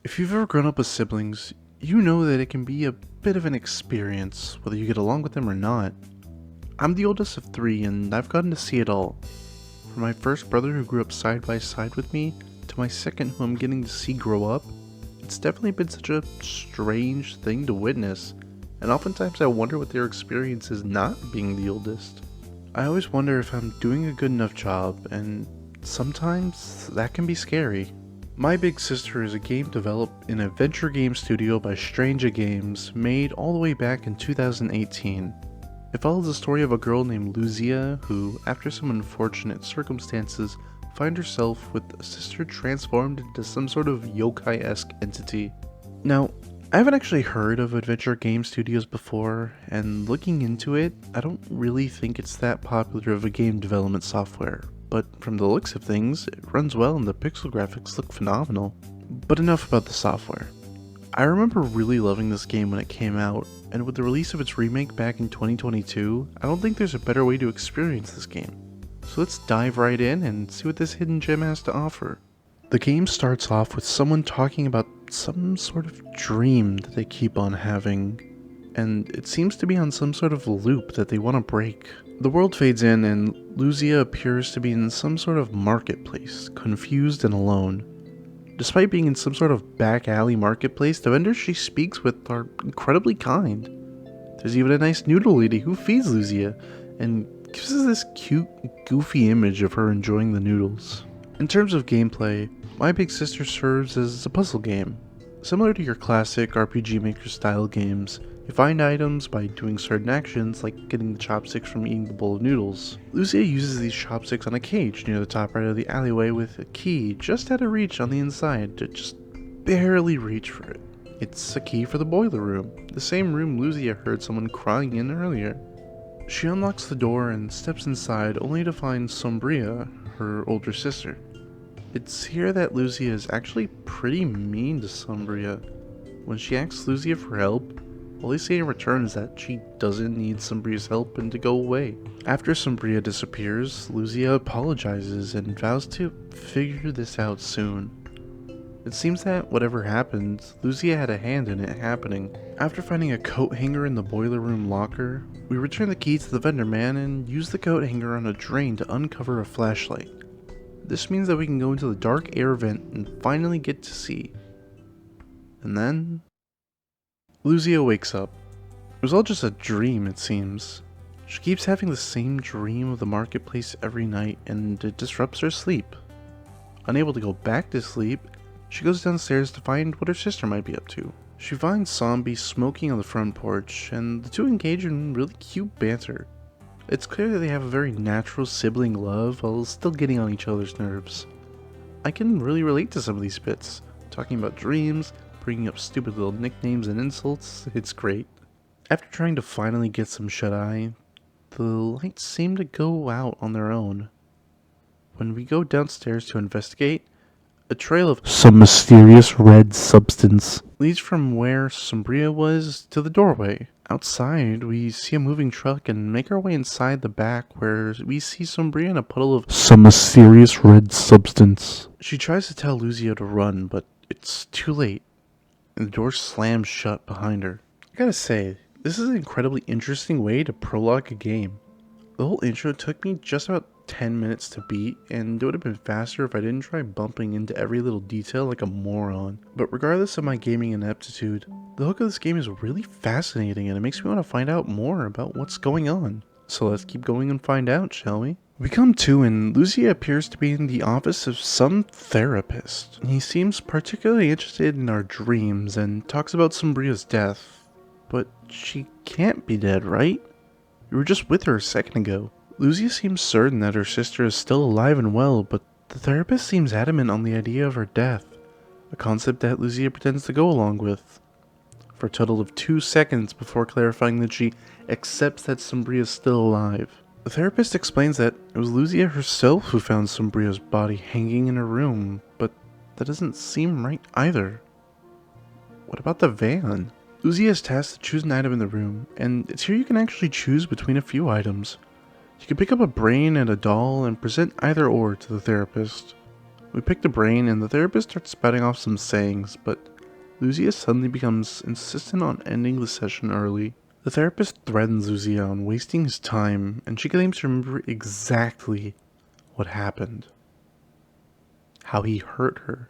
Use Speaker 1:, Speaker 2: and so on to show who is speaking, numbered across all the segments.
Speaker 1: If you've ever grown up with siblings, you know that it can be a bit of an experience, whether you get along with them or not. I'm the oldest of three, and I've gotten to see it all. From my first brother who grew up side by side with me, to my second who I'm getting to see grow up, it's definitely been such a strange thing to witness, and oftentimes I wonder what their experience is not being the oldest. I always wonder if I'm doing a good enough job, and sometimes that can be scary. My Big Sister is a game developed in a venture game studio by Strange Games, made all the way back in 2018. It follows the story of a girl named Luzia who, after some unfortunate circumstances, finds herself with a sister transformed into some sort of yokai-esque entity. Now, I haven't actually heard of adventure game studios before, and looking into it, I don't really think it's that popular of a game development software. But from the looks of things, it runs well and the pixel graphics look phenomenal. But enough about the software. I remember really loving this game when it came out, and with the release of its remake back in 2022, I don't think there's a better way to experience this game. So let's dive right in and see what this hidden gem has to offer. The game starts off with someone talking about some sort of dream that they keep on having, and it seems to be on some sort of loop that they want to break. The world fades in and Luzia appears to be in some sort of marketplace, confused and alone. Despite being in some sort of back alley marketplace, the vendors she speaks with are incredibly kind. There's even a nice noodle lady who feeds Luzia and gives us this cute, goofy image of her enjoying the noodles. In terms of gameplay, My Big Sister serves as a puzzle game. Similar to your classic RPG Maker style games, you find items by doing certain actions like getting the chopsticks from eating the bowl of noodles. Luzia uses these chopsticks on a cage near the top right of the alleyway with a key just out of reach on the inside to just barely reach for it. It's a key for the boiler room, the same room Luzia heard someone crying in earlier. She unlocks the door and steps inside only to find Sombria, her older sister. It's here that Luzia is actually pretty mean to Sombria. When she asks Luzia for help, all they say in return is that she doesn't need Sombria's help and to go away. After Sombria disappears, Luzia apologizes and vows to figure this out soon. It seems that whatever happened, Luzia had a hand in it happening. After finding a coat hanger in the boiler room locker, we return the key to the vendor man and use the coat hanger on a drain to uncover a flashlight. This means that we can go into the dark air vent and finally get to see. And then Luzia wakes up. It was all just a dream, it seems. She keeps having the same dream of the marketplace every night, and it disrupts her sleep. Unable to go back to sleep, she goes downstairs to find what her sister might be up to. She finds Zombie smoking on the front porch, and the two engage in really cute banter. It's clear that they have a very natural sibling love while still getting on each other's nerves. I can really relate to some of these bits, talking about dreams, bringing up stupid little nicknames and insults. It's great. After trying to finally get some shut-eye, the lights seem to go out on their own. When we go downstairs to investigate, a trail of some mysterious red substance leads from where Sombria was to the doorway. Outside, we see a moving truck and make our way inside the back where we see Sombria in a puddle of some mysterious red substance. She tries to tell Luzia to run, but it's too late, and the door slams shut behind her. I gotta say, this is an incredibly interesting way to prologue a game. The whole intro took me just about 10 minutes to beat, and it would have been faster if I didn't try bumping into every little detail like a moron. But regardless of my gaming ineptitude, the hook of this game is really fascinating and it makes me want to find out more about what's going on. So let's keep going and find out, shall we? We come to and Luzia appears to be in the office of some therapist. He seems particularly interested in our dreams and talks about Sombria's death. But she can't be dead, right? We were just with her a second ago. Luzia seems certain that her sister is still alive and well, but the therapist seems adamant on the idea of her death, a concept that Luzia pretends to go along with, for a total of 2 seconds before clarifying that she accepts that Sombria is still alive. The therapist explains that it was Luzia herself who found Sombria's body hanging in her room, but that doesn't seem right either. What about the van? Luzia is tasked to choose an item in the room, and it's here you can actually choose between a few items. You can pick up a brain and a doll and present either or to the therapist. We pick the brain and the therapist starts spouting off some sayings, but Lucia suddenly becomes insistent on ending the session early. The therapist threatens Lucia on wasting his time, and she claims to remember exactly what happened. How he hurt her,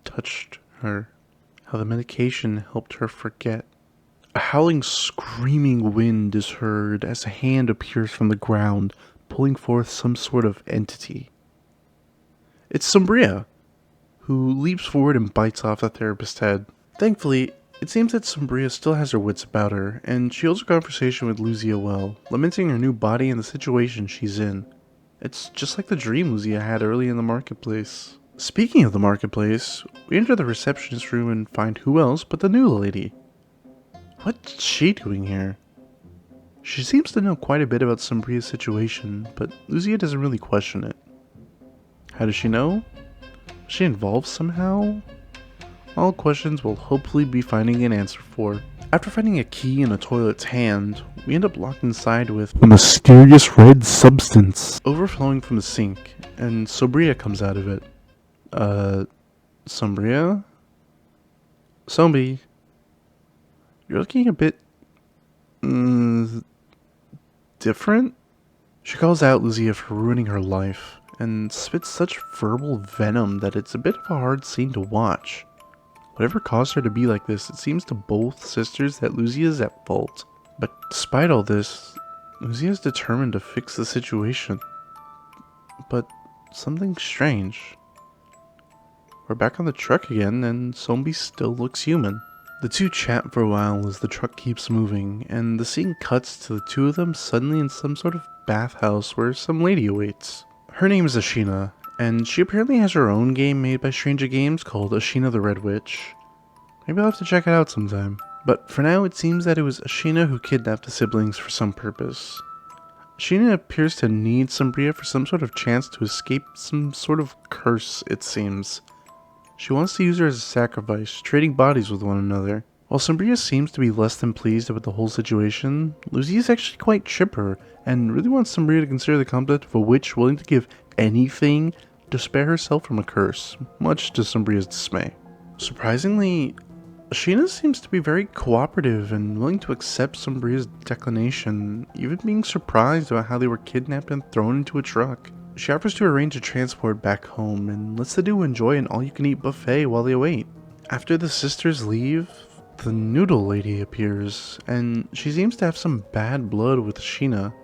Speaker 1: touched her, how the medication helped her forget. A howling, screaming wind is heard as a hand appears from the ground, pulling forth some sort of entity. It's Sombria, who leaps forward and bites off the therapist's head. Thankfully, it seems that Sombria still has her wits about her, and she holds a conversation with Lucia well, lamenting her new body and the situation she's in. It's just like the dream Lucia had early in the marketplace. Speaking of the marketplace, we enter the receptionist room and find who else but the new lady. What's she doing here? She seems to know quite a bit about Sombria's situation, but Lucia doesn't really question it. How does she know? Is she involved somehow? All questions we'll hopefully be finding an answer for. After finding a key in a toilet's hand, we end up locked inside with a mysterious red substance overflowing from the sink, and Sombria comes out of it. Sombria? Sombi, you're looking a bit, different? She calls out Lucia for ruining her life, and spits such verbal venom that it's a bit of a hard scene to watch. Whatever caused her to be like this, it seems to both sisters that Lucia is at fault. But despite all this, Lucia is determined to fix the situation. But something strange. We're back on the truck again, and Sombi still looks human. The two chat for a while as the truck keeps moving, and the scene cuts to the two of them suddenly in some sort of bathhouse where some lady awaits. Her name is Ashina, and she apparently has her own game made by Stranger Games called Ashina the Red Witch. Maybe I'll have to check it out sometime. But for now, it seems that it was Ashina who kidnapped the siblings for some purpose. Ashina appears to need Sombria for some sort of chance to escape some sort of curse, it seems. She wants to use her as a sacrifice, trading bodies with one another. While Sombria seems to be less than pleased about the whole situation, Lucia is actually quite chipper, and really wants Sombria to consider the concept of a witch willing to give anything to spare herself from a curse, much to Sombria's dismay. Surprisingly, Ashina seems to be very cooperative and willing to accept Sombria's declination, even being surprised about how they were kidnapped and thrown into a truck. She offers to arrange a transport back home and lets the duo enjoy an all-you-can-eat buffet while they wait. After the sisters leave, the noodle lady appears, and she seems to have some bad blood with Ashina.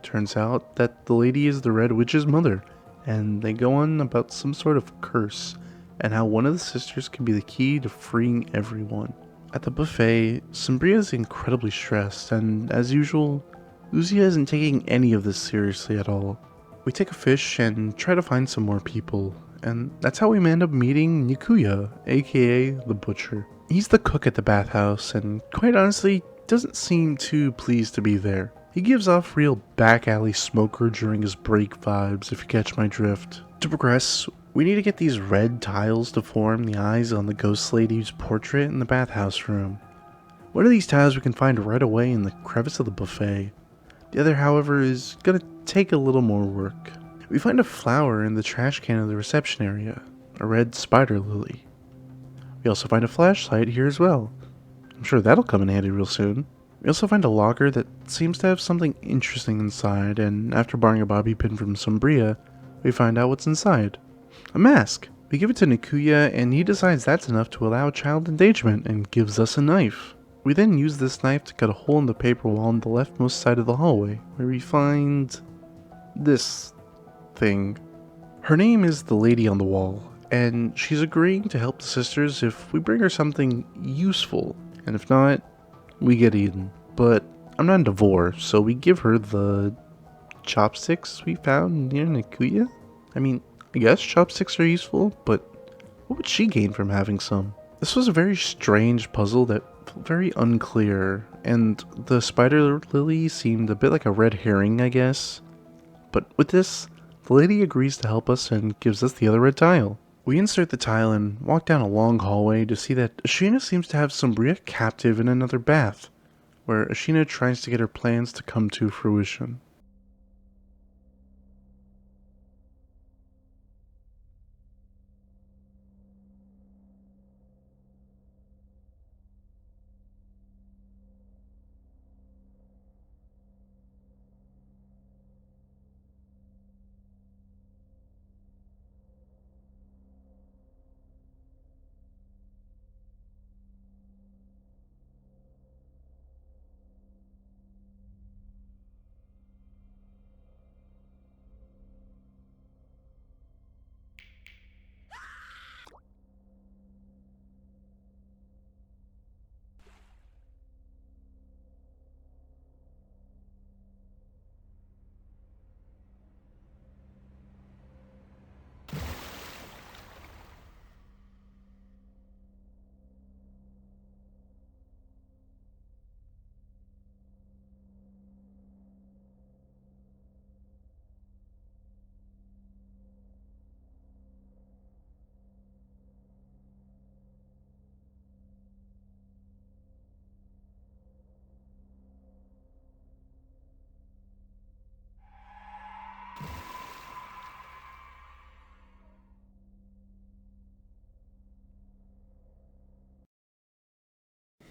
Speaker 1: Turns out that the lady is the Red Witch's mother, and they go on about some sort of curse, and how one of the sisters can be the key to freeing everyone. At the buffet, Sombria is incredibly stressed, and as usual, Lucia isn't taking any of this seriously at all. We take a fish and try to find some more people, and that's how we end up meeting Nikuya, aka the Butcher. He's the cook at the bathhouse, and quite honestly, doesn't seem too pleased to be there. He gives off real back alley smoker during his break vibes, if you catch my drift. To progress, we need to get these red tiles to form the eyes on the ghost lady's portrait in the bathhouse room. One of these tiles we can find right away in the crevice of the buffet. The other, however, is gonna take a little more work. We find a flower in the trash can of the reception area, a red spider lily. We also find a flashlight here as well. I'm sure that'll come in handy real soon. We also find a locker that seems to have something interesting inside, and after borrowing a bobby pin from Sombria, we find out what's inside. A mask! We give it to Nikuya, and he decides that's enough to allow child endangerment and gives us a knife. We then use this knife to cut a hole in the paper wall on the leftmost side of the hallway, where we find this thing. Her name is the Lady on the Wall, and she's agreeing to help the sisters if we bring her something useful, and if not, we get eaten. But I'm not into vor, so we give her the chopsticks we found near Nikuya? I mean, I guess chopsticks are useful, but what would she gain from having some? This was a very strange puzzle that felt very unclear, and the spider lily seemed a bit like a red herring, I guess. But with this, the lady agrees to help us and gives us the other red tile. We insert the tile and walk down a long hallway to see that Ashina seems to have Sombria captive in another bath, where Ashina tries to get her plans to come to fruition.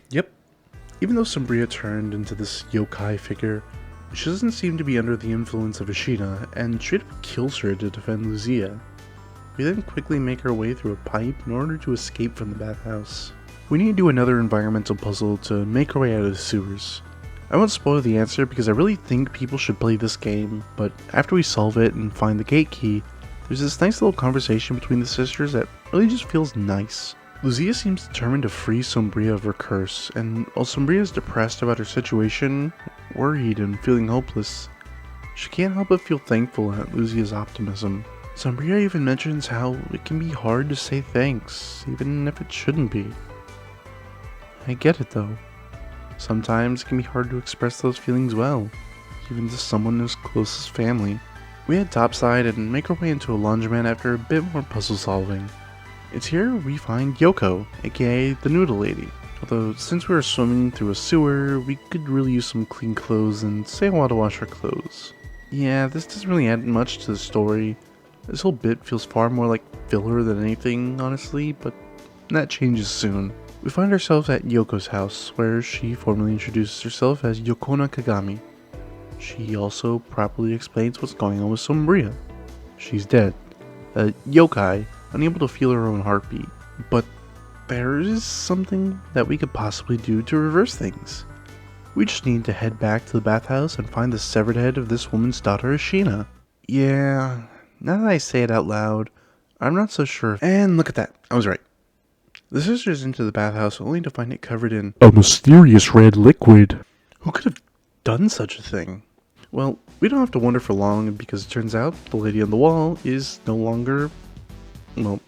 Speaker 1: Yep. Even though Sombria turned into this yokai figure, she doesn't seem to be under the influence of Ashina, and straight up kills her to defend Lucia. We then quickly make our way through a pipe in order to escape from the bathhouse. We need to do another environmental puzzle to make our way out of the sewers. I won't spoil the answer because I really think people should play this game, but after we solve it and find the gate key, there's this nice little conversation between the sisters that really just feels nice. Lucia seems determined to free Sombria of her curse, and while Sombria is depressed about her situation, worried and feeling hopeless, she can't help but feel thankful at Lucia's optimism. Sombria even mentions how it can be hard to say thanks, even if it shouldn't be. I get it though. Sometimes it can be hard to express those feelings well, even to someone as close as family. We head topside and make our way into a laundromat after a bit more puzzle solving. It's here we find Yoko, aka the Noodle Lady. Although since we were swimming through a sewer, we could really use some clean clothes and say a while to wash our clothes. Yeah, this doesn't really add much to the story. This whole bit feels far more like filler than anything, honestly, but that changes soon. We find ourselves at Yoko's house, where she formally introduces herself as Yokona Kagami. She also properly explains what's going on with Sombria. She's dead. A yokai, unable to feel her own heartbeat. But there is something that we could possibly do to reverse things. We just need to head back to the bathhouse and find the severed head of this woman's daughter Ashina. Yeah, now that I say it out loud, I'm not so sure. And look at that, I was right. The sisters enter the bathhouse only to find it covered in a mysterious red liquid. Who could have done such a thing? Well, we don't have to wonder for long because it turns out the lady on the wall is no longer, well,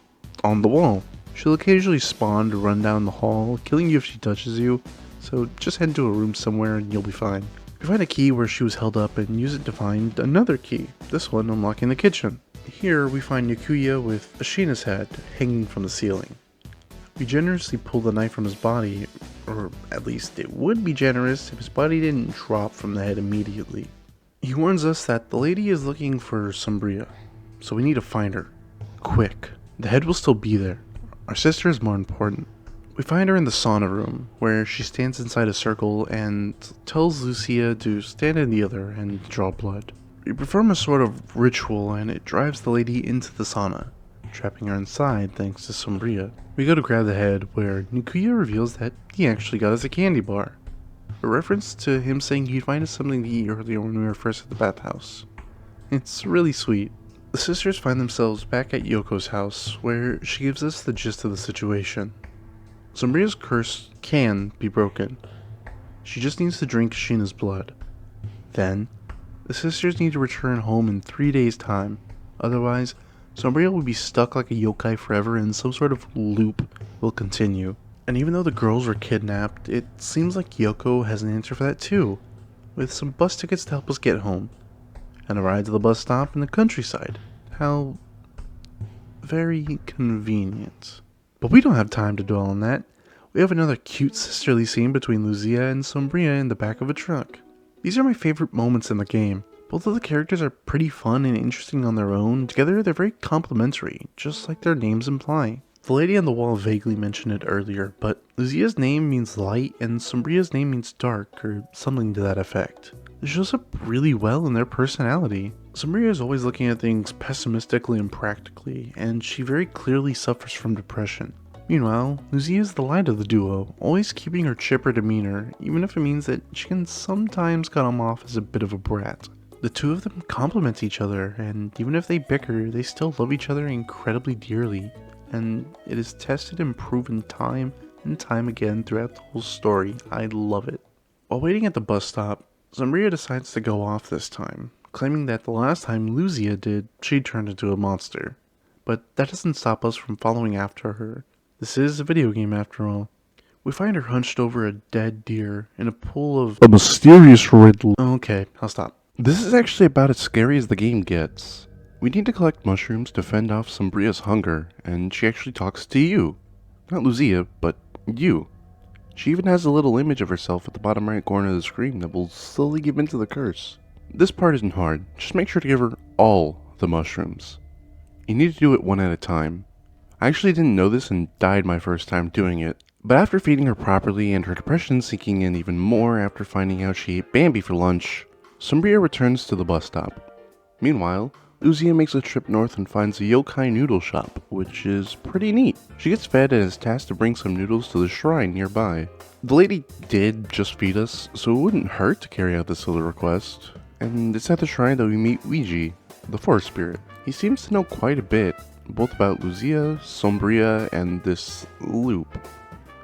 Speaker 1: on the wall. She'll occasionally spawn to run down the hall, killing you if she touches you, so just head to a room somewhere and you'll be fine. We find a key where she was held up and use it to find another key, this one unlocking the kitchen. Here we find Nikuya with Ashina's head hanging from the ceiling. We generously pull the knife from his body, or at least it would be generous if his body didn't drop from the head immediately. He warns us that the lady is looking for Sombria, so we need to find her. Quick. The head will still be there. Our sister is more important. We find her in the sauna room, where she stands inside a circle and tells Lucia to stand in the other and draw blood. We perform a sort of ritual and it drives the lady into the sauna, trapping her inside thanks to Sombria. We go to grab the head, where Nikuya reveals that he actually got us a candy bar. A reference to him saying he'd find us something to eat earlier when we were first at the bathhouse. It's really sweet. The sisters find themselves back at Yoko's house, where she gives us the gist of the situation. Sombria's curse can be broken. She just needs to drink Ashina's blood. Then, the sisters need to return home in 3 days' time. Otherwise, Sombria will be stuck like a yokai forever and some sort of loop will continue. And even though the girls were kidnapped, it seems like Yoko has an answer for that too, with some bus tickets to help us get home, and a ride to the bus stop in the countryside. How very convenient. But we don't have time to dwell on that. We have another cute sisterly scene between Lucia and Sombria in the back of a truck. These are my favorite moments in the game. Both of the characters are pretty fun and interesting on their own. Together they're very complementary, just like their names imply. The lady on the wall vaguely mentioned it earlier, but Lucia's name means light and Sombria's name means dark, or something to that effect. It shows up really well in their personality. Sombria is always looking at things pessimistically and practically, and she very clearly suffers from depression. Meanwhile, Lucia is the light of the duo, always keeping her chipper demeanor, even if it means that she can sometimes come off as a bit of a brat. The two of them complement each other, and even if they bicker, they still love each other incredibly dearly. And it is tested and proven time and time again throughout the whole story. I love it. While waiting at the bus stop, Sombria decides to go off this time, claiming that the last time Lucia did, she turned into a monster. But that doesn't stop us from following after her. This is a video game after all. We find her hunched over a dead deer in a pool of a mysterious red Okay, I'll stop. This is actually about as scary as the game gets. We need to collect mushrooms to fend off Sombria's hunger, and she actually talks to you. Not Lucia, but you. She even has a little image of herself at the bottom right corner of the screen that will slowly give in to the curse. This part isn't hard, just make sure to give her all the mushrooms. You need to do it one at a time. I actually didn't know this and died my first time doing it. But after feeding her properly and her depression sinking in even more after finding out she ate Bambi for lunch, Sombria returns to the bus stop. Meanwhile, Luzia makes a trip north and finds a yokai noodle shop, which is pretty neat. She gets fed and is tasked to bring some noodles to the shrine nearby. The lady did just feed us, so it wouldn't hurt to carry out this little request. And it's at the shrine that we meet Ouija, the forest spirit. He seems to know quite a bit, both about Luzia, Sombria, and this loop.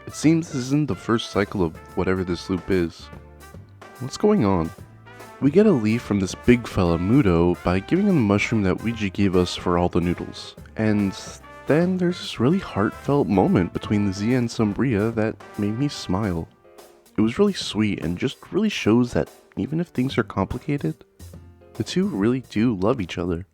Speaker 1: It seems this isn't the first cycle of whatever this loop is. What's going on? We get a leaf from this big fella Mudo by giving him the mushroom that Ouija gave us for all the noodles. And then there's this really heartfelt moment between Luzia and Sombria that made me smile. It was really sweet and just really shows that even if things are complicated, the two really do love each other.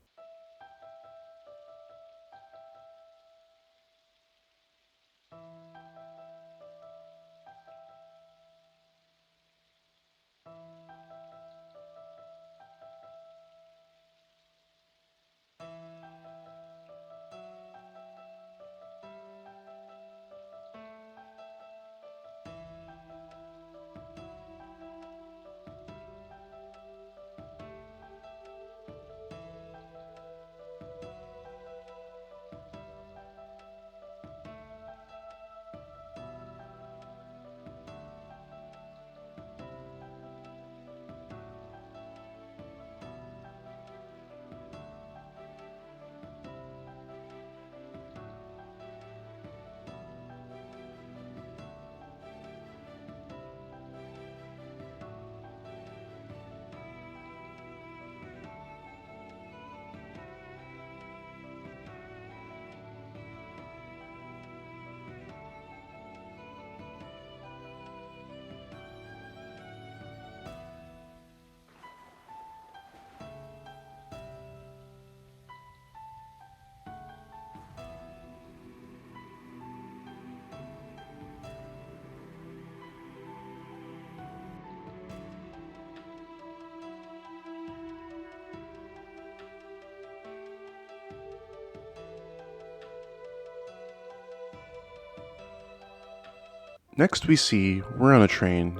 Speaker 1: Next we see we're on a train,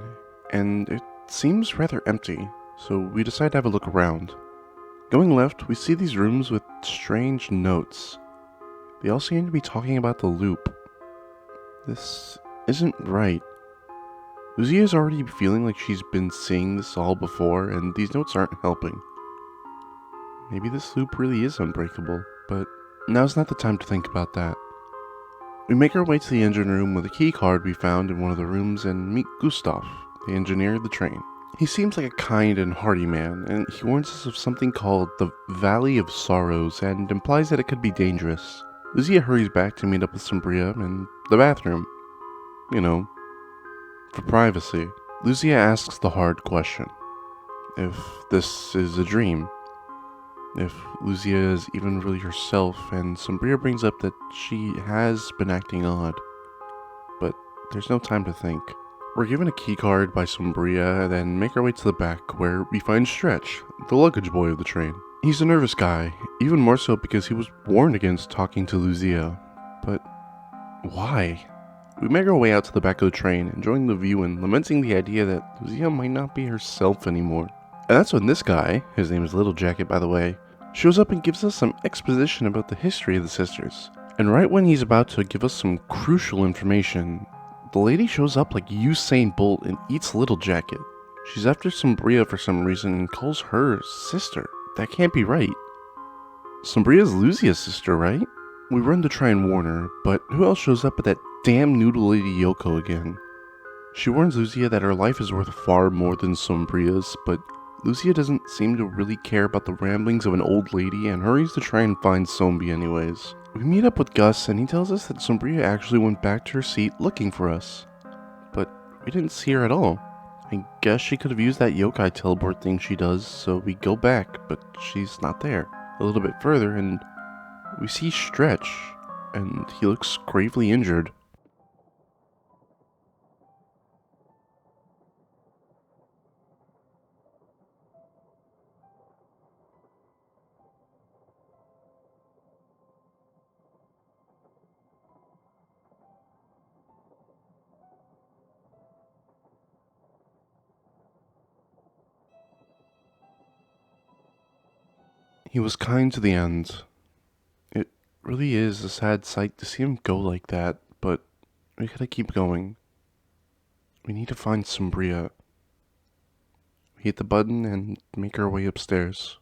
Speaker 1: and it seems rather empty, so we decide to have a look around. Going left, we see these rooms with strange notes. They all seem to be talking about the loop. This isn't right. Luzia is already feeling like she's been seeing this all before, and these notes aren't helping. Maybe this loop really is unbreakable, but now's not the time to think about that. We make our way to the engine room with a key card we found in one of the rooms and meet Gustav, the engineer of the train. He seems like a kind and hearty man, and he warns us of something called the Valley of Sorrows and implies that it could be dangerous. Luzia hurries back to meet up with Sombria in the bathroom. You know, for privacy. Luzia asks the hard question. If this is a dream. If Luzia is even really herself, and Sombria brings up that she has been acting odd. But there's no time to think. We're given a keycard by Sombria, then make our way to the back, where we find Stretch, the luggage boy of the train. He's a nervous guy, even more so because he was warned against talking to Luzia. But why? We make our way out to the back of the train, enjoying the view and lamenting the idea that Luzia might not be herself anymore. And that's when this guy, his name is Little Jacket by the way, shows up and gives us some exposition about the history of the sisters. And right when he's about to give us some crucial information, the lady shows up like Usain Bolt and eats Little Jacket. She's after Sombria for some reason and calls her sister. That can't be right. Sombria's Luzia's sister, right? We run to try and warn her, but who else shows up but that damn noodle lady Yoko again? She warns Luzia that her life is worth far more than Sombria's, but Luzia doesn't seem to really care about the ramblings of an old lady and hurries to try and find Sombi anyways. We meet up with Gus and he tells us that Sombria actually went back to her seat looking for us. But we didn't see her at all. I guess she could have used that yokai teleport thing she does, so we go back, but she's not there. A little bit further and we see Stretch, and he looks gravely injured. He was kind to the end. It really is a sad sight to see him go like that, but we gotta keep going. We need to find Sombria. We hit the button and make our way upstairs.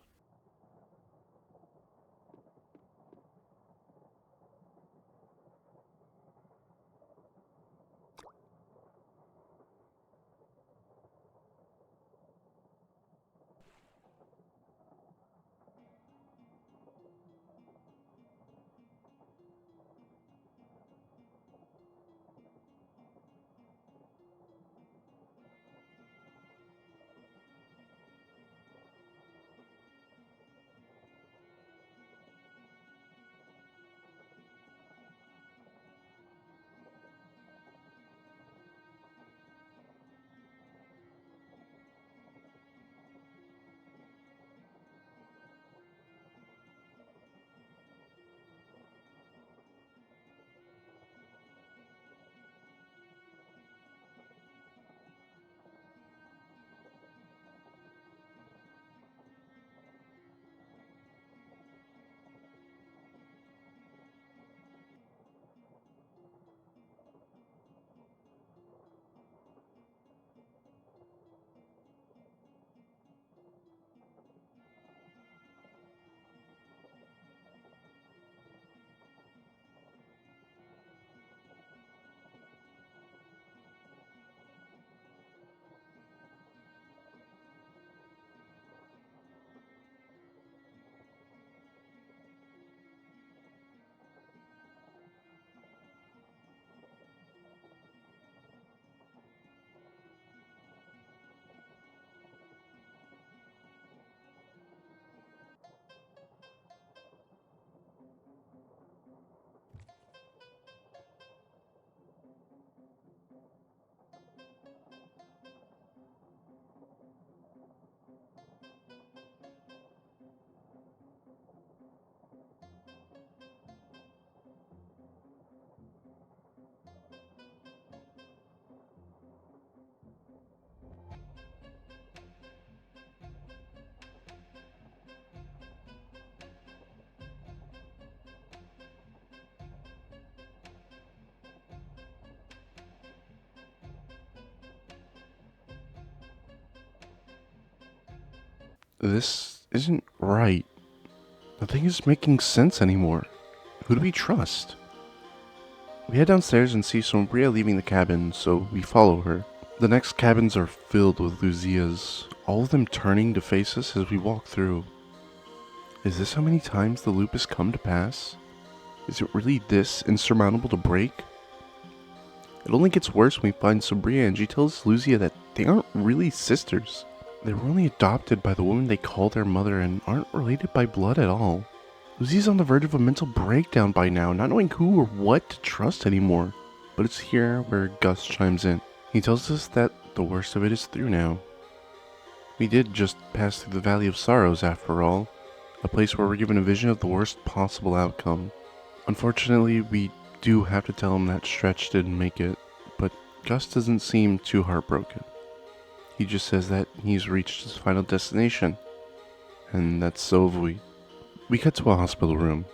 Speaker 1: This isn't right. Nothing is making sense anymore. Who do we trust? We head downstairs and see Sombria leaving the cabin, so we follow her. The next cabins are filled with Luzias, all of them turning to face us as we walk through. Is this how many times the loop has come to pass? Is it really this insurmountable to break? It only gets worse when we find Sombria and she tells Luzia that they aren't really sisters. They were only adopted by the woman they call their mother and aren't related by blood at all. Luzia's on the verge of a mental breakdown by now, not knowing who or what to trust anymore. But it's here where Gus chimes in. He tells us that the worst of it is through now. We did just pass through the Valley of Sorrows after all, a place where we're given a vision of the worst possible outcome. Unfortunately, we do have to tell him that Stretch didn't make it, but Gus doesn't seem too heartbroken. He just says that he's reached his final destination, and that's so have we. We cut to a hospital room.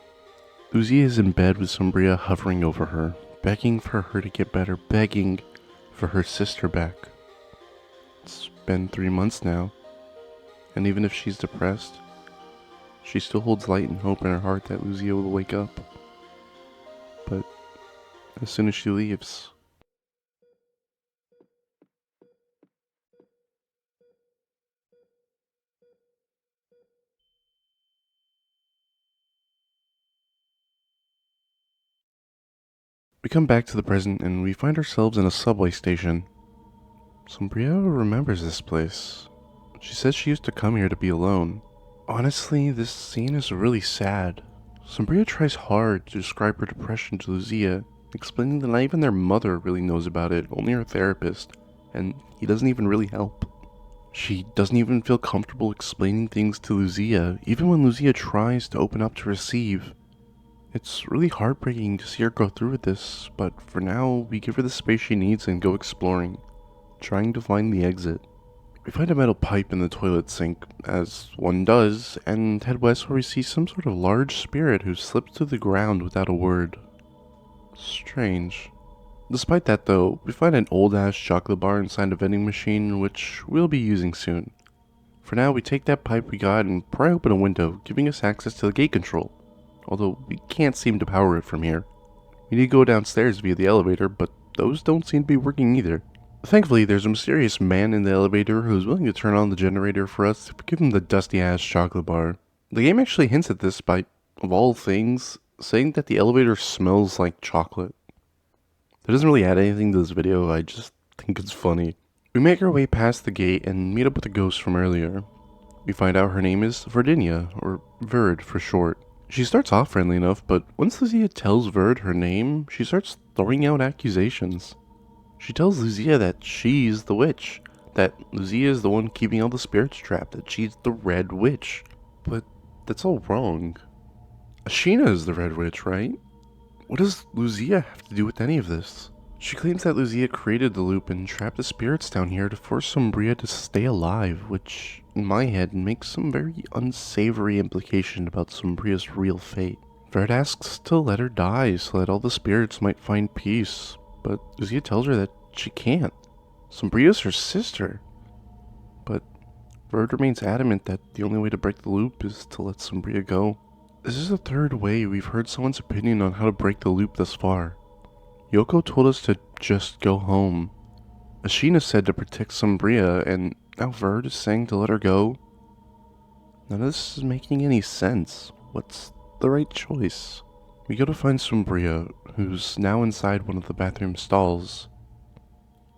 Speaker 1: Luzia is in bed with Sombria hovering over her, begging for her to get better, begging for her sister back. It's been 3 months now, and even if she's depressed, she still holds light and hope in her heart that Luzia will wake up. But as soon as she leaves, we come back to the present and we find ourselves in a subway station. Sombria remembers this place. She says she used to come here to be alone. Honestly, this scene is really sad. Sombria tries hard to describe her depression to Luzia, explaining that not even their mother really knows about it, only her therapist, and he doesn't even really help. She doesn't even feel comfortable explaining things to Luzia, even when Luzia tries to open up to receive. It's really heartbreaking to see her go through with this, but for now, we give her the space she needs and go exploring, trying to find the exit. We find a metal pipe in the toilet sink, as one does, and head west where we see some sort of large spirit who slips to the ground without a word. Strange. Despite that though, we find an old-ass chocolate bar inside a vending machine, which we'll be using soon. For now, we take that pipe we got and pry open a window, giving us access to the gate control, although we can't seem to power it from here. We need to go downstairs via the elevator, but those don't seem to be working either. Thankfully, there's a mysterious man in the elevator who's willing to turn on the generator for us to give him the dusty-ass chocolate bar. The game actually hints at this by, of all things, saying that the elevator smells like chocolate. That doesn't really add anything to this video, I just think it's funny. We make our way past the gate and meet up with the ghost from earlier. We find out her name is Virginia, or Verd for short. She starts off friendly enough, but once Lucia tells Verd her name, she starts throwing out accusations. She tells Lucia that she's the witch, that Lucia is the one keeping all the spirits trapped, that she's the Red Witch. But that's all wrong. Ashina is the Red Witch, right? What does Lucia have to do with any of this? She claims that Lucia created the loop and trapped the spirits down here to force Sombria to stay alive, which, in my head, makes some very unsavory implication about Sombria's real fate. Verd asks to let her die so that all the spirits might find peace, but Lucia tells her that she can't. Sombria's her sister. But Verd remains adamant that the only way to break the loop is to let Sombria go. This is the third way we've heard someone's opinion on how to break the loop thus far. Yoko told us to just go home. Ashina said to protect Sombria, and now Verd is saying to let her go. None of this is making any sense. What's the right choice? We go to find Sombria, who's now inside one of the bathroom stalls.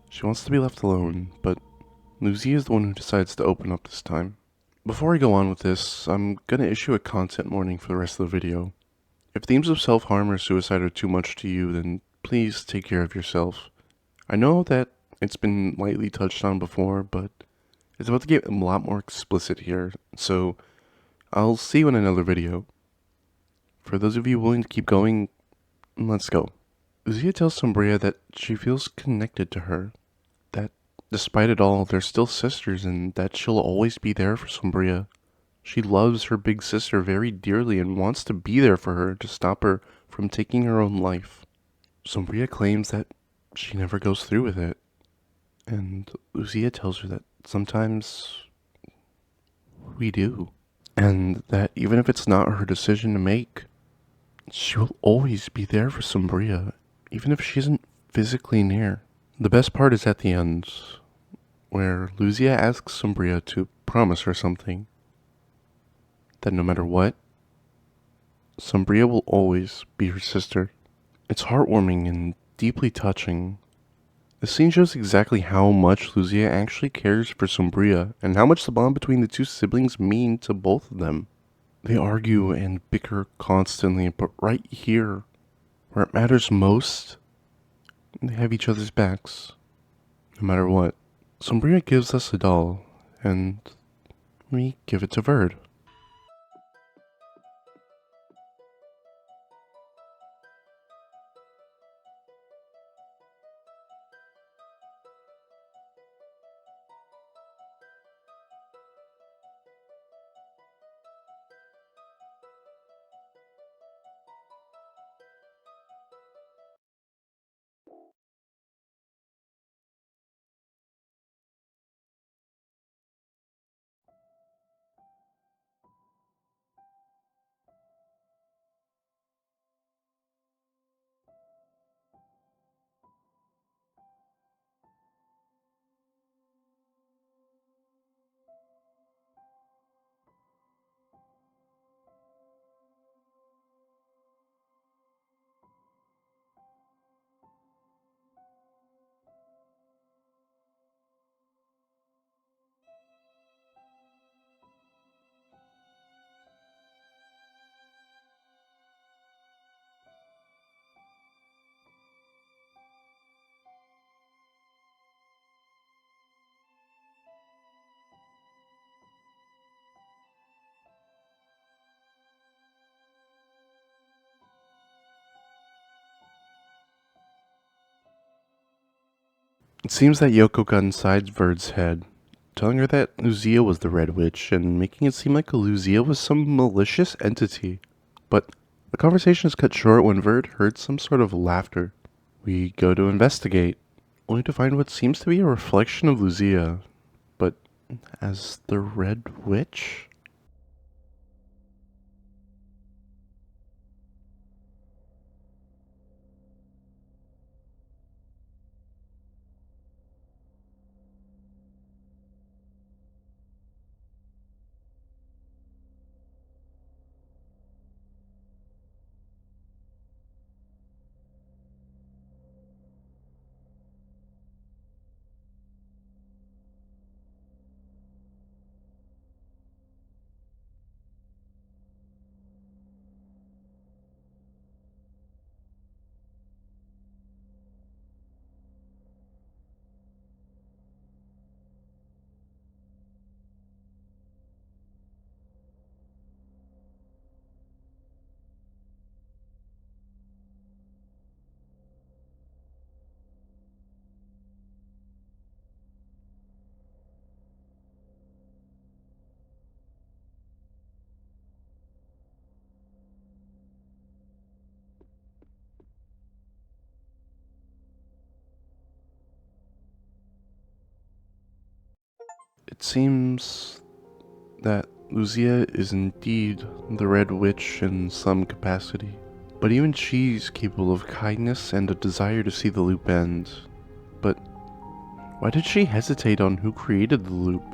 Speaker 1: She wants to be left alone, but Lucia is the one who decides to open up this time. Before I go on with this, I'm gonna issue a content warning for the rest of the video. If themes of self-harm or suicide are too much to you, then please take care of yourself. I know that it's been lightly touched on before, but it's about to get a lot more explicit here, so I'll see you in another video. For those of you willing to keep going, let's go. Lucia tells Sombria that she feels connected to her, that despite it all, they're still sisters and that she'll always be there for Sombria. She loves her big sister very dearly and wants to be there for her to stop her from taking her own life. Sombria claims that she never goes through with it, and Lucia tells her that sometimes we do, and that even if it's not her decision to make, she will always be there for Sombria, even if she isn't physically near. The best part is at the end, where Lucia asks Sombria to promise her something, that no matter what, Sombria will always be her sister. It's heartwarming and deeply touching. The scene shows exactly how much Lucia actually cares for Sombria, and how much the bond between the two siblings mean to both of them. They argue and bicker constantly, but right here, where it matters most, they have each other's backs, no matter what. Sombria gives us a doll, and we give it to Verd. It seems that Yoko got inside Verd's head, telling her that Luzia was the Red Witch and making it seem like Luzia was some malicious entity. But the conversation is cut short when Vert heard some sort of laughter. We go to investigate, only to find what seems to be a reflection of Luzia, but as the Red Witch? It seems that Luzia is indeed the Red Witch in some capacity, but even she's capable of kindness and a desire to see the loop end. But why did she hesitate on who created the loop?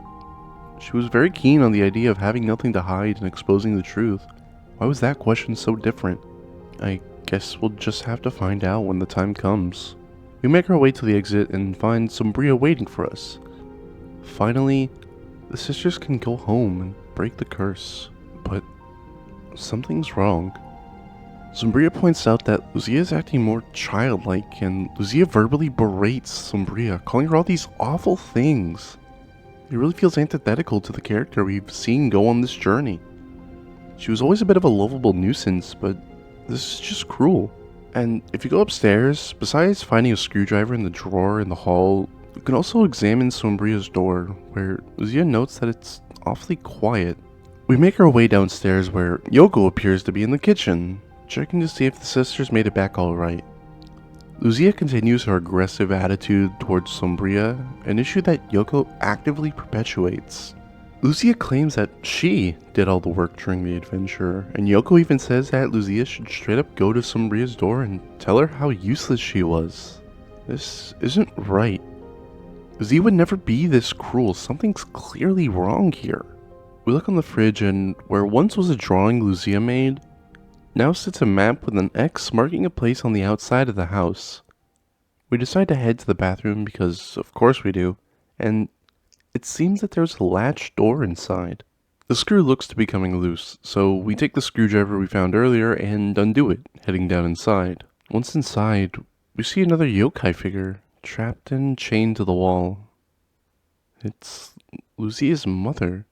Speaker 1: She was very keen on the idea of having nothing to hide and exposing the truth. Why was that question so different? I guess we'll just have to find out when the time comes. We make our way to the exit and find Sombria waiting for us. Finally, the sisters can go home and break the curse. But something's wrong. Sombria points out that Luzia is acting more childlike, and Luzia verbally berates Sombria, calling her all these awful things. It really feels antithetical to the character we've seen go on this journey. She was always a bit of a lovable nuisance, but this is just cruel. And if you go upstairs, besides finding a screwdriver in the drawer in the hall, you can also examine Sombria's door, where Luzia notes that it's awfully quiet. We make our way downstairs where Yoko appears to be in the kitchen, checking to see if the sisters made it back alright. Luzia continues her aggressive attitude towards Sombria, an issue that Yoko actively perpetuates. Luzia claims that she did all the work during the adventure, and Yoko even says that Luzia should straight up go to Sombria's door and tell her how useless she was. This isn't right. Luzia would never be this cruel. Something's clearly wrong here. We look on the fridge, and where once was a drawing Luzia made, now sits a map with an X marking a place on the outside of the house. We decide to head to the bathroom because of course we do, and it seems that there's a latch door inside. The screw looks to be coming loose, so we take the screwdriver we found earlier and undo it, heading down inside. Once inside, we see another yokai figure, trapped and chained to the wall. It's Luzia's mother.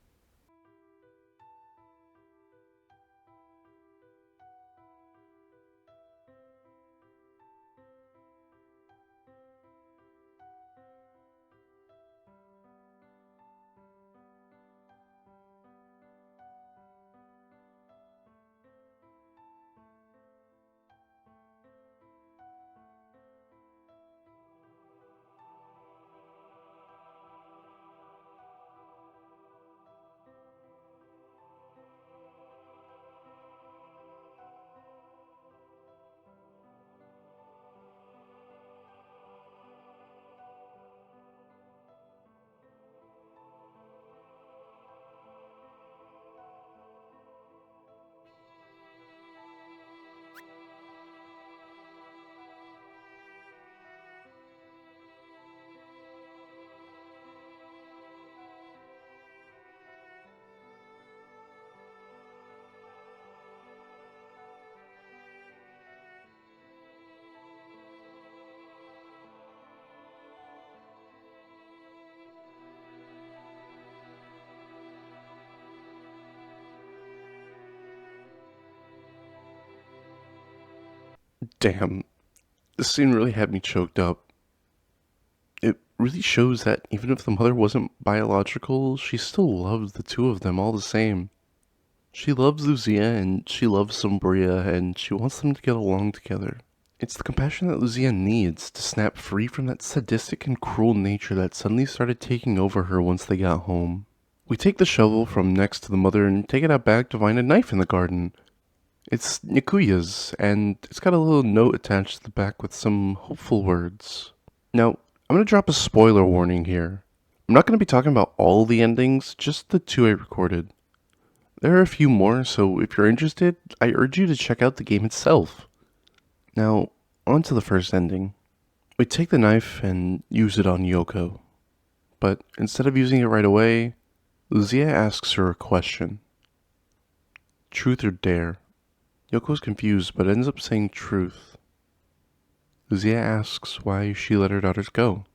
Speaker 1: Damn, this scene really had me choked up. It really shows that even if the mother wasn't biological, she still loves the two of them all the same. She loves Lucia and she loves Sombria and she wants them to get along together. It's the compassion that Lucia needs to snap free from that sadistic and cruel nature that suddenly started taking over her once they got home. We take the shovel from next to the mother and take it out back to find a knife in the garden. It's Nikuya's, and it's got a little note attached to the back with some hopeful words. Now, I'm going to drop a spoiler warning here. I'm not going to be talking about all the endings, just the two I recorded. There are a few more, so if you're interested, I urge you to check out the game itself. Now, on to the first ending. We take the knife and use it on Yoko. But instead of using it right away, Lucia asks her a question. Truth or dare? Yoko's confused, but ends up saying truth. Lucia asks why she let her daughters go.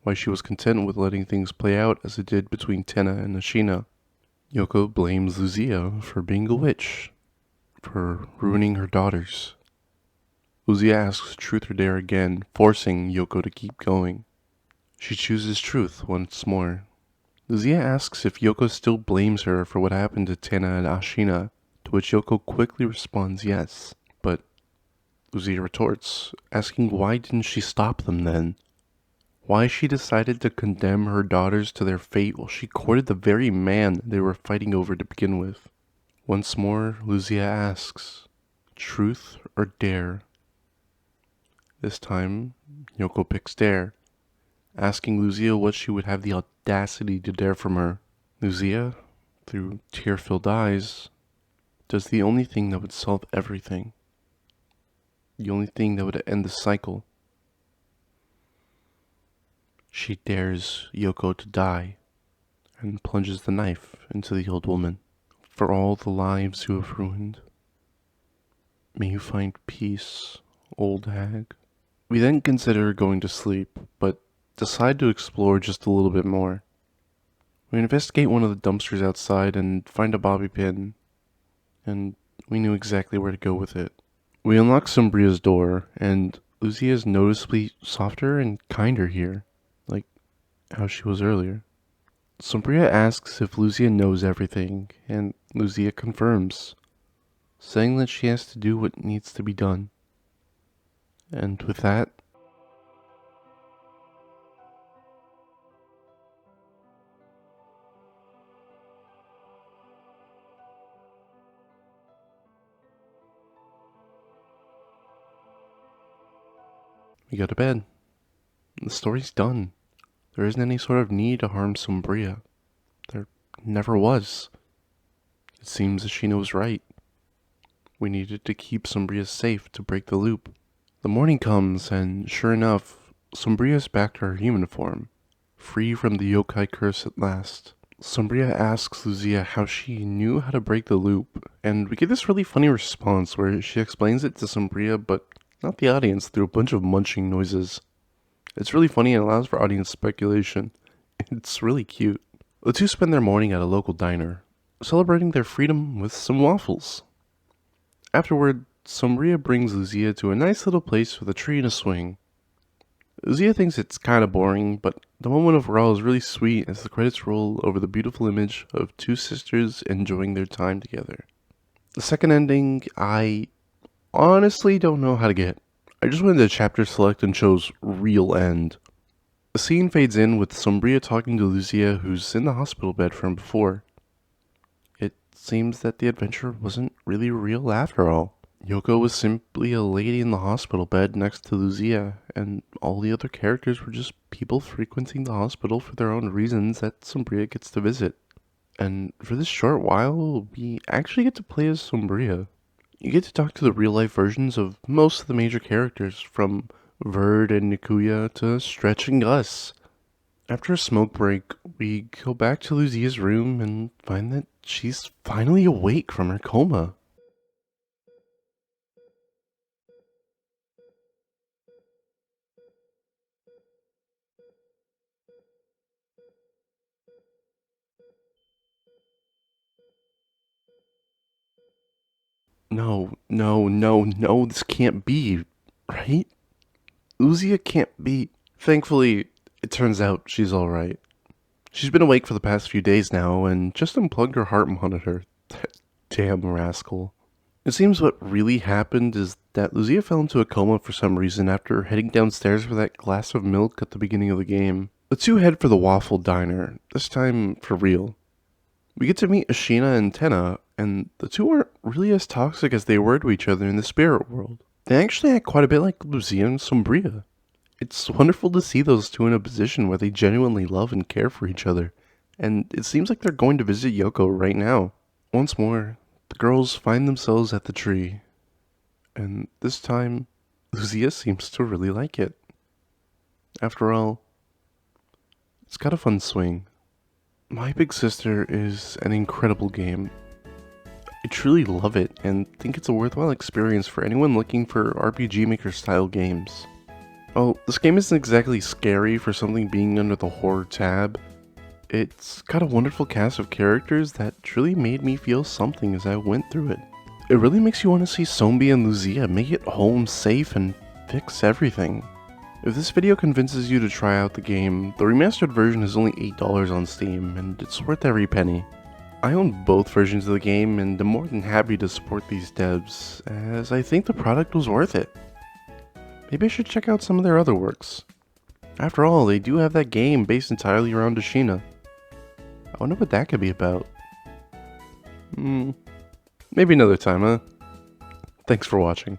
Speaker 1: Why she was content with letting things play out as it did between Tenna and Ashina. Yoko blames Lucia for being a witch, for ruining her daughters. Lucia asks truth or dare again, forcing Yoko to keep going. She chooses truth once more. Lucia asks if Yoko still blames her for what happened to Tenna and Ashina, to which Yoko quickly responds yes, but Lucia retorts, asking why didn't she stop them then? Why she decided to condemn her daughters to their fate while she courted the very man they were fighting over to begin with. Once more, Lucia asks, truth or dare? This time, Yoko picks dare, asking Lucia what she would have the audacity to dare from her. Lucia, through tear-filled eyes, does the only thing that would solve everything. The only thing that would end the cycle. She dares Yoko to die and plunges the knife into the old woman. For all the lives you have ruined, may you find peace, old hag. We then consider going to sleep, but decide to explore just a little bit more. We investigate one of the dumpsters outside and find a bobby pin, and we knew exactly where to go with it. We unlock Sombria's door, and Lucia is noticeably softer and kinder here, like how she was earlier. Sombria asks if Lucia knows everything, and Lucia confirms, saying that she has to do what needs to be done. And with that, we go to bed. The story's done. There isn't any sort of need to harm Sombria. There never was. It seems Ashina was right. We needed to keep Sombria safe to break the loop. The morning comes, and sure enough, Sombria's back to her human form, free from the yokai curse at last. Sombria asks Lucia how she knew how to break the loop, and we get this really funny response where she explains it to Sombria, but not the audience, through a bunch of munching noises. It's really funny and allows for audience speculation. It's really cute. The two spend their morning at a local diner, celebrating their freedom with some waffles. Afterward, Sombria brings Lucia to a nice little place with a tree and a swing. Lucia thinks it's kinda boring, but the moment overall is really sweet as the credits roll over the beautiful image of two sisters enjoying their time together. The second ending, I honestly don't know how to get. I just went to chapter select and chose real end. The scene fades in with Sombria talking to Lucia, who's in the hospital bed from before. It seems that the adventure wasn't really real after all. Yoko was simply a lady in the hospital bed next to Lucia, and all the other characters were just people frequenting the hospital for their own reasons that Sombria gets to visit. And for this short while, we actually get to play as Sombria. You get to talk to the real-life versions of most of the major characters, from Verd and Nikuya to Stretch and Gus. After a smoke break, we go back to Lucia's room and find that she's finally awake from her coma. No, this can't be, right? Lucia can't be. Thankfully, It turns out she's alright. She's been awake for the past few days now and just unplugged her heart monitor. That damn rascal. It seems what really happened is that Lucia fell into a coma for some reason after heading downstairs for that glass of milk at the beginning of the game. The two head for the Waffle Diner, this time for real. We get to meet Ashina and Tenna, and the two aren't really as toxic as they were to each other in the spirit world. They actually act quite a bit like Lucia and Sombria. It's wonderful to see those two in a position where they genuinely love and care for each other, and it seems like they're going to visit Yoko right now. Once more, the girls find themselves at the tree, and this time, Lucia seems to really like it. After all, it's got a fun swing. My Big Sister is an incredible game. I truly love it and think it's a worthwhile experience for anyone looking for RPG Maker style games. Oh, this game isn't exactly scary for something being under the horror tab. It's got a wonderful cast of characters that truly made me feel something as I went through it. It really makes you want to see Sombi and Lucia make it home safe and fix everything. If this video convinces you to try out the game, the remastered version is only $8 on Steam, and it's worth every penny. I own both versions of the game, and I'm more than happy to support these devs, as I think the product was worth it. Maybe I should check out some of their other works. After all, they do have that game based entirely around Ashina. I wonder what that could be about. Maybe another time, huh? Thanks for watching.